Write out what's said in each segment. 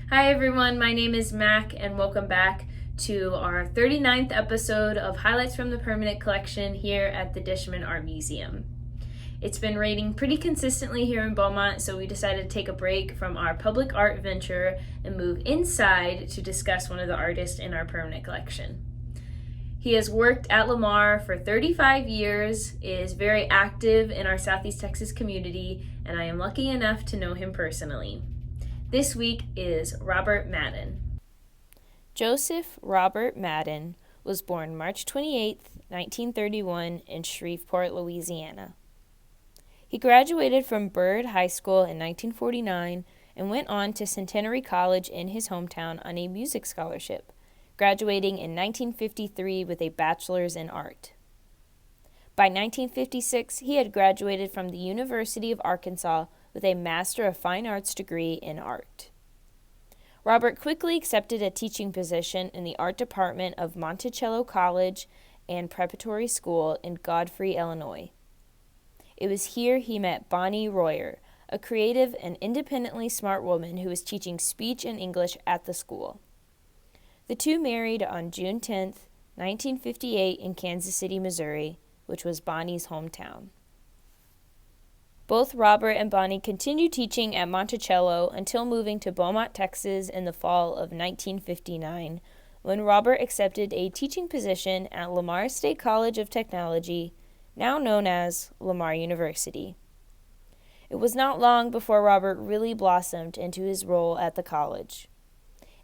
Hi everyone, my name is Mac and welcome back to our 39th episode of Highlights from the Permanent Collection here at the Dishman Art Museum. It's been raining pretty consistently here in Beaumont, so we decided to take a break from our public art venture and move inside to discuss one of the artists in our permanent collection. He has worked at Lamar for 35 years, is very active in our Southeast Texas community, and I am lucky enough to know him personally. This week is Robert Madden. Joseph Robert Madden was born March 28, 1931 in Shreveport, Louisiana. He graduated from Byrd High School in 1949 and went on to Centenary College in his hometown on a music scholarship, graduating in 1953 with a bachelor's in art. By 1956, he had graduated from the University of Arkansas with a Master of Fine Arts degree in art. Robert quickly accepted a teaching position in the art department of Monticello College and Preparatory School in Godfrey, Illinois. It was here he met Bonnie Royer, a creative and independently smart woman who was teaching speech and English at the school. The two married on June 10, 1958 in Kansas City, Missouri, which was Bonnie's hometown. Both Robert and Bonnie continued teaching at Monticello until moving to Beaumont, Texas in the fall of 1959, when Robert accepted a teaching position at Lamar State College of Technology, now known as Lamar University. It was not long before Robert really blossomed into his role at the college.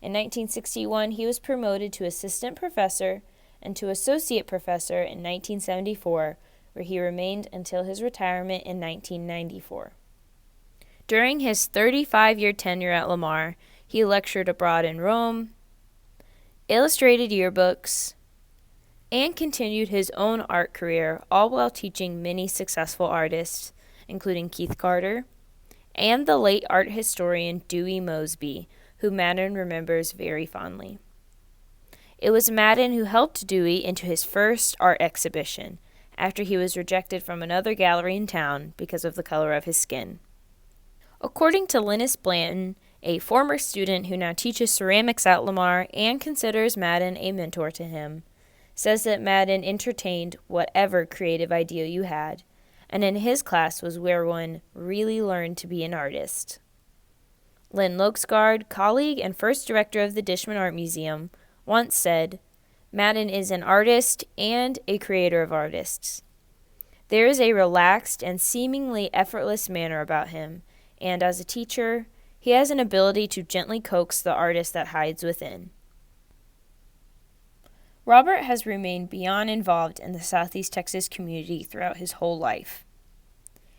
In 1961, he was promoted to assistant professor and to associate professor in 1974, where he remained until his retirement in 1994. During his 35-year tenure at Lamar, he lectured abroad in Rome, illustrated yearbooks, and continued his own art career, all while teaching many successful artists, including Keith Carter and the late art historian Dewey Mosby, who Madden remembers very fondly. It was Madden who helped Dewey into his first art exhibition, after he was rejected from another gallery in town because of the color of his skin. According to Linus Blanton, a former student who now teaches ceramics at Lamar and considers Madden a mentor to him, says that Madden entertained whatever creative idea you had, and in his class was where one really learned to be an artist. Lynn Lokesgaard, colleague and first director of the Dishman Art Museum, once said, "Madden is an artist and a creator of artists. There is a relaxed and seemingly effortless manner about him, and as a teacher, he has an ability to gently coax the artist that hides within." Robert has remained beyond involved in the Southeast Texas community throughout his whole life.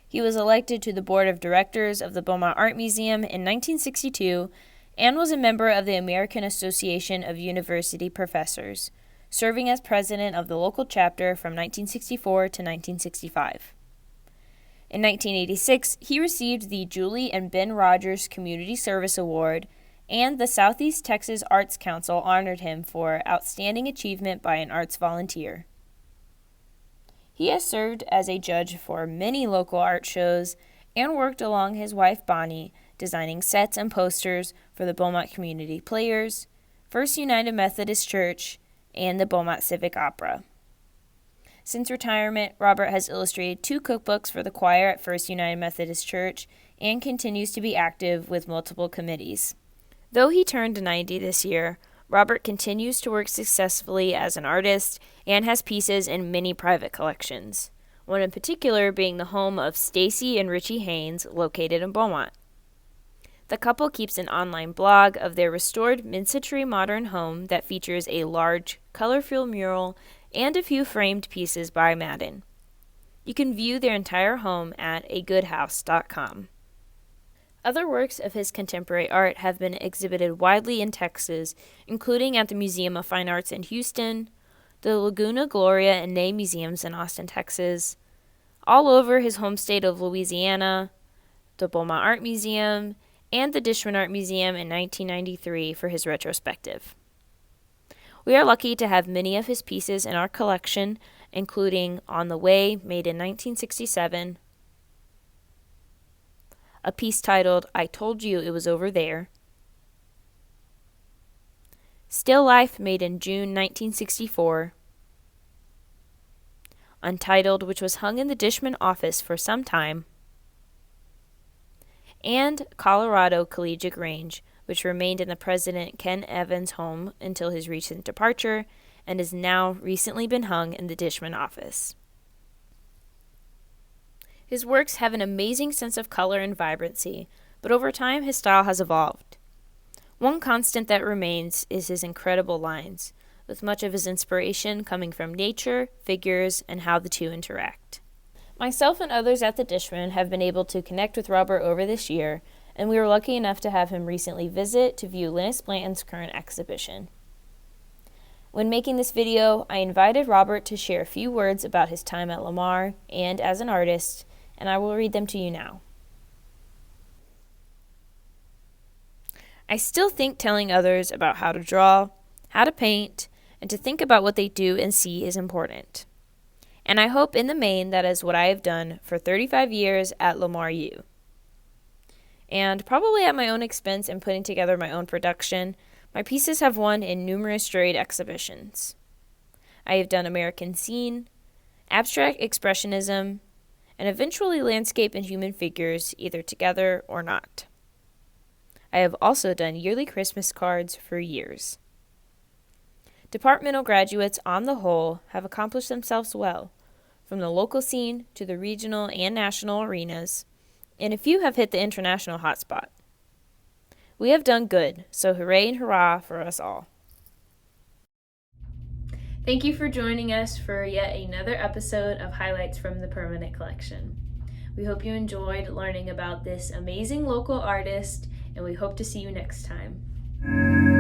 He was elected to the board of directors of the Beaumont Art Museum in 1962 and was a member of the American Association of University Professors, serving as president of the local chapter from 1964 to 1965. In 1986, he received the Julie and Ben Rogers Community Service Award, and the Southeast Texas Arts Council honored him for outstanding achievement by an arts volunteer. He has served as a judge for many local art shows and worked along his wife Bonnie, designing sets and posters for the Beaumont Community Players, First United Methodist Church, and the Beaumont Civic Opera. Since retirement, Robert has illustrated 2 cookbooks for the choir at First United Methodist Church and continues to be active with multiple committees. Though he turned 90 this year, Robert continues to work successfully as an artist and has pieces in many private collections, one in particular being the home of Stacy and Richie Haynes, located in Beaumont. The couple keeps an online blog of their restored mid-century modern home that features a large, color-filled mural and a few framed pieces by Madden. You can view their entire home at agoodhouse.com. Other works of his contemporary art have been exhibited widely in Texas, including at the Museum of Fine Arts in Houston, the Laguna Gloria and Ney Museums in Austin, Texas, all over his home state of Louisiana, the Beaumont Art Museum, and the Dishman Art Museum in 1993 for his retrospective. We are lucky to have many of his pieces in our collection, including On the Way, made in 1967, a piece titled I Told You It Was Over There, Still Life, made in June 1964, Untitled, which was hung in the Dishman office for some time, and Colorado Collegiate Range, which remained in the President Ken Evans' home until his recent departure and has now recently been hung in the Dishman office. His works have an amazing sense of color and vibrancy, but over time his style has evolved. One constant that remains is his incredible lines, with much of his inspiration coming from nature, figures, and how the two interact. Myself and others at the Dishman have been able to connect with Robert over this year, and we were lucky enough to have him recently visit to view Linus Blanton's current exhibition. When making this video, I invited Robert to share a few words about his time at Lamar and as an artist, and I will read them to you now. I still think telling others about how to draw, how to paint, and to think about what they do and see is important. And I hope in the main that is what I have done for 35 years at Lamar U. And probably at my own expense in putting together my own production, my pieces have won in numerous juried exhibitions. I have done American Scene, Abstract Expressionism, and eventually landscape and human figures, either together or not. I have also done yearly Christmas cards for years. Departmental graduates, on the whole, have accomplished themselves well, from the local scene to the regional and national arenas, and a few have hit the international hotspot. We have done good, so hooray and hurrah for us all. Thank you for joining us for yet another episode of Highlights from the Permanent Collection. We hope you enjoyed learning about this amazing local artist, and we hope to see you next time.